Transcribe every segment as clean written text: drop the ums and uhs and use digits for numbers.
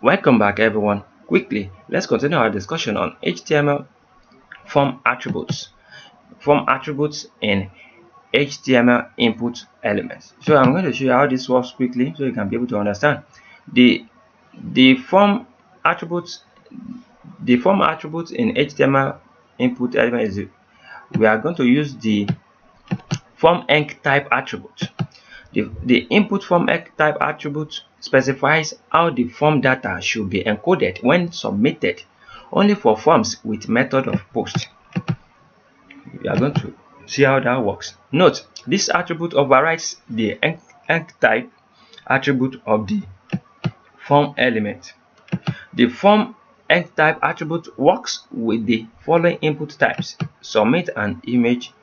Welcome back everyone. Quickly, let's continue our discussion on HTML form attributes. Form attributes in HTML input elements. So I'm going to show you how this works quickly so you can be able to understand. The form attributes in HTML input element is we are going to use the formenctype attribute. The input formenctype attribute specifies how the form data should be encoded when submitted only for forms with method of post. We are going to see how that works. Note, this attribute overrides the enctype attribute of the form element. The form enctype attribute works with the following input types: submit and image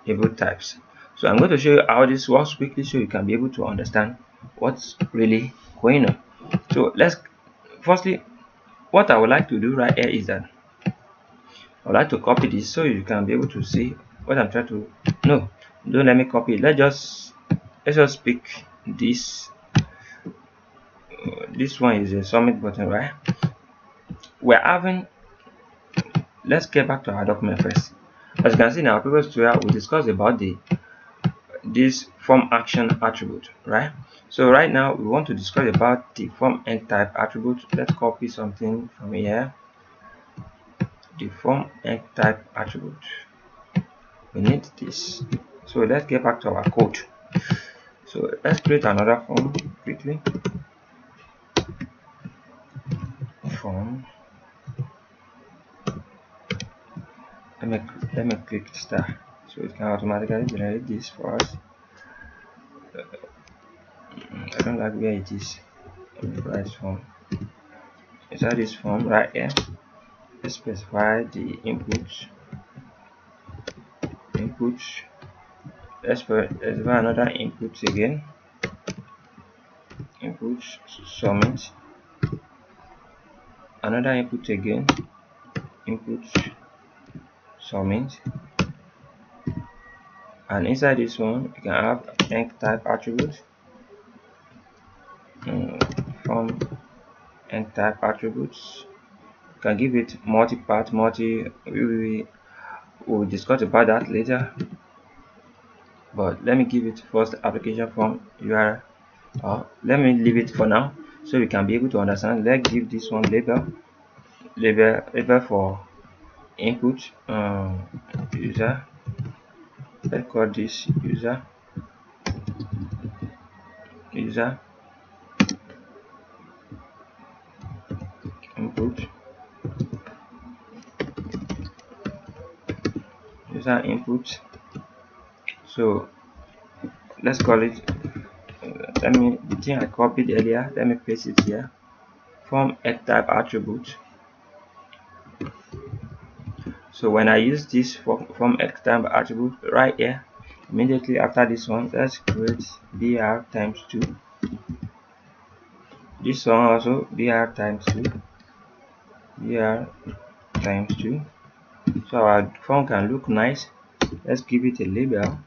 input types. So I'm going to show you how this works quickly so you can be able to understand what's really going on. So let's firstly, what I would like to do right here is that I would like to copy this so you can be able to see what I'm trying to. No, don't let me copy it. Let's just pick this. This one is a submit button, right? Let's get back to our document first. As you can see in our previous tutorial, we discussed about this form action attribute, right? So right now we want to discuss about the formenctype attribute. Let's copy something from here. The formenctype attribute, we need this. So let's get back to our code. So let's create another form quickly. Form. Let me click star so it can automatically generate this for us. I don't like where it is. Right form. Inside this form right here, let's specify the input. Let's specify another input again. Input submit. Another input again. Input submit. And inside this one, you can have enctype attribute. From enctype attributes, you can give it multi-part, we will discuss about that later. But let me give it first application form URL. Let me leave it for now so we can be able to understand. Let's give this one label for input user. Let's call this user input user input. So let's call it the thing I copied earlier, let me paste it here. Formenctype attribute. So when I use this formenctype attribute right here, immediately after this one, let's create br times 2. This one also br times 2. So our form can look nice. Let's give it a label,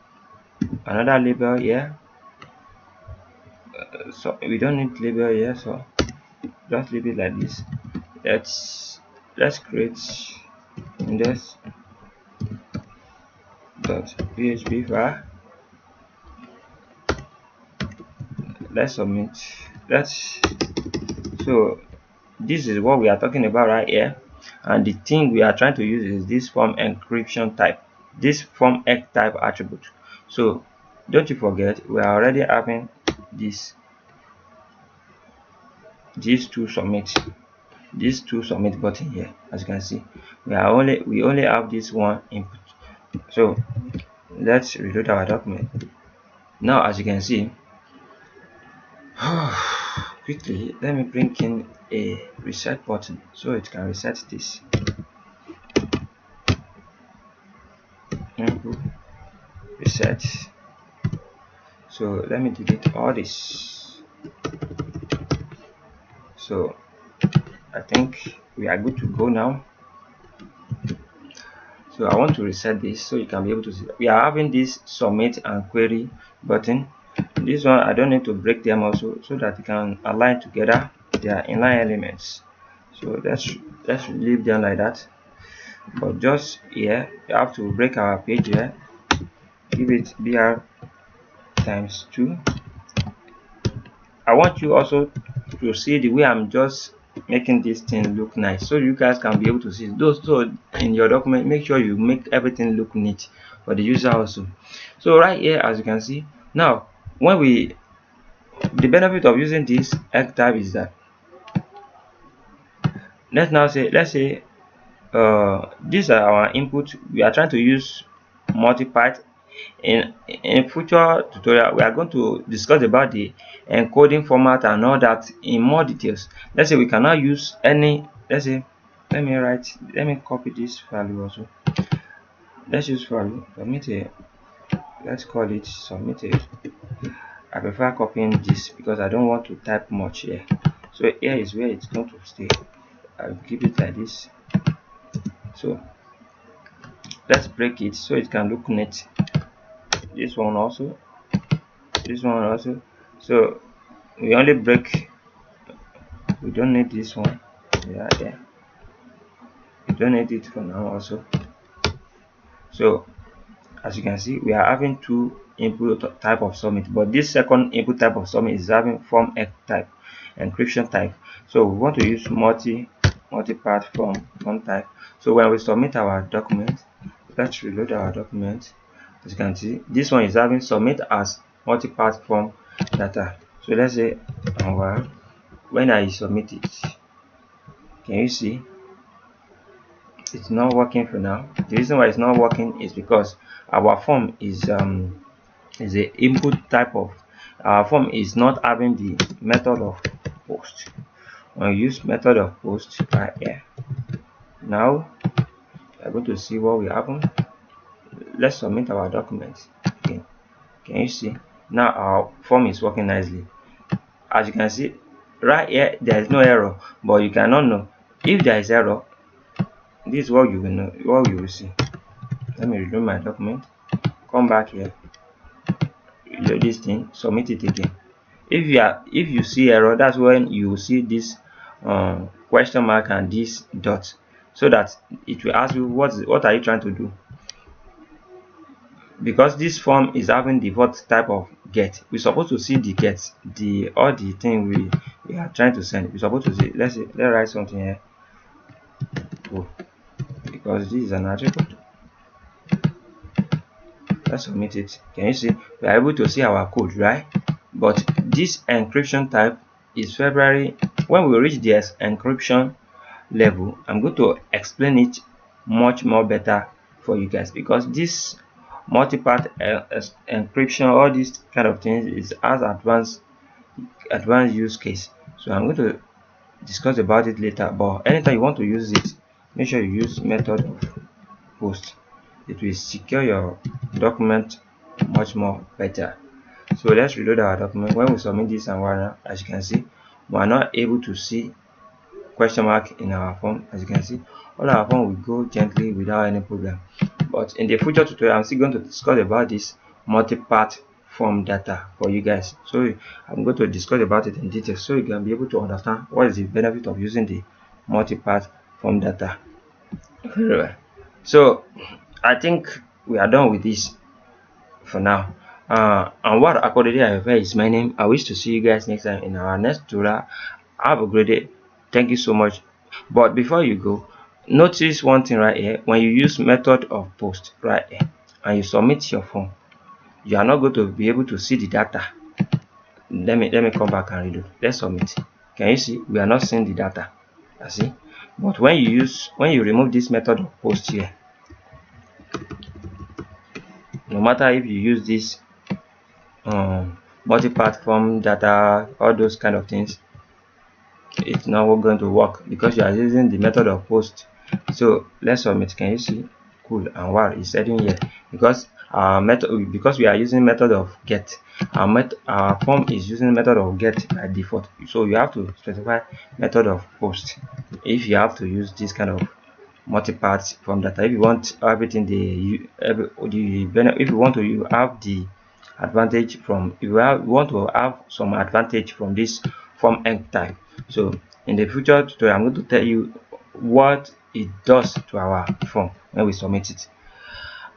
another label here. So we don't need label here, so just leave it like this. Let's create index.php file. Let's submit. So this is what we are talking about right here, and the thing we are trying to use is this form encryption type, this formenctype attribute. So don't you forget, we are already having these two submit button here. As you can see, we only have this one input. So let's reload our document. Now as you can see, quickly let me bring in a reset button so it can reset this. Input reset. So let me delete all this. So I think we are good to go now. So I want to reset this so you can be able to see we are having this submit and query button. This one I don't need to break them also so that you can align together. they are inline elements. So let's leave them like that. But just here you have to break our page here, give it br times 2. I want you also to see the way I'm just making this thing look nice, so you guys can be able to see those. So in your document, make sure you make everything look neat for the user also. So right here, as you can see now, when we the benefit of using this egg type is that, let's say these are our input. We are trying to use multi-part. In future tutorial, we are going to discuss about the encoding format and all that in more details. Let's say we cannot use any, let's say, let me copy this value also. Let's use value submit a, let's call it submitted. I prefer copying this because I don't want to type much here. So here is where it's going to stay. I'll keep it like this. So let's break it so it can look neat. This one also, this one also. So we only break, we don't need this one. Yeah, we don't need it for now also. So as you can see, we are having two input type of submit, but this second input type of submit is having form X type, encryption type. So we want to use multi-part form type. So when we submit our document, let's reload our document. As you can see, this one is having submit as multi-part form data. So let's say Anwar. When I submit it, can you see it's not working for now? The reason why it's not working is because our form is a input type of, our form is not having the method of post. When you use method of post right here, now we're going to see what will happen. Let's submit our document again. Can you see now our form is working nicely? As you can see right here, there is no error, but you cannot know if there is error. This is what you will know, what you will see. Let me reload my document, come back here, reload this thing, submit it again. If you see error, that's when you will see this question mark and this dot, so that it will ask you what are you trying to do. Because this form is having default type of get, we're supposed to see the get, the all the thing we are trying to send. We're supposed to see, let's write something here. Oh, because this is an attribute. Let's submit it. Can you see we are able to see our code, right? But this encryption type is February. When we reach the encryption level, I'm going to explain it much more better for you guys, because this multi-part encryption, all these kind of things is as advanced use case. So I'm going to discuss about it later, but anytime you want to use it, make sure you use method of post. It will secure your document much more better. So let's reload our document. When we submit this and one, as you can see, we are not able to see question mark in our form. As you can see, all our form will go gently without any problem. But in the future tutorial, I'm still going to discuss about this multi-part form data for you guys. So I'm going to discuss about it in detail, so you can be able to understand what is the benefit of using the multi-part form data. Very well. So I think we are done with this for now. Anwar Akorede is my name. I wish to see you guys next time in our next tutorial. Have a great day. Thank you so much. But before you go, notice one thing right here. When you use method of post right here and you submit your form, you are not going to be able to see the data. Let me come back and reload. Let's submit. Can you see we are not seeing the data? I see. But when you remove this method of post here, no matter if you use this multi-part form data, all those kind of things, it's not going to work because you are using the method of post. So let's submit. Can you see? Cool. And wow, it's setting here because because we are using method of get. Our form is using method of get by default. So you have to specify method of post if you have to use this kind of multi-part form data. If you want everything if you want to have the advantage from, if you want to have some advantage from this form type, So in the future tutorial, I'm going to tell you what it does to our form when we submit it.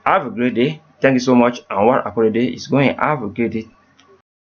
Have a great day. Thank you so much. Anwar Akorede is going. Have a great day.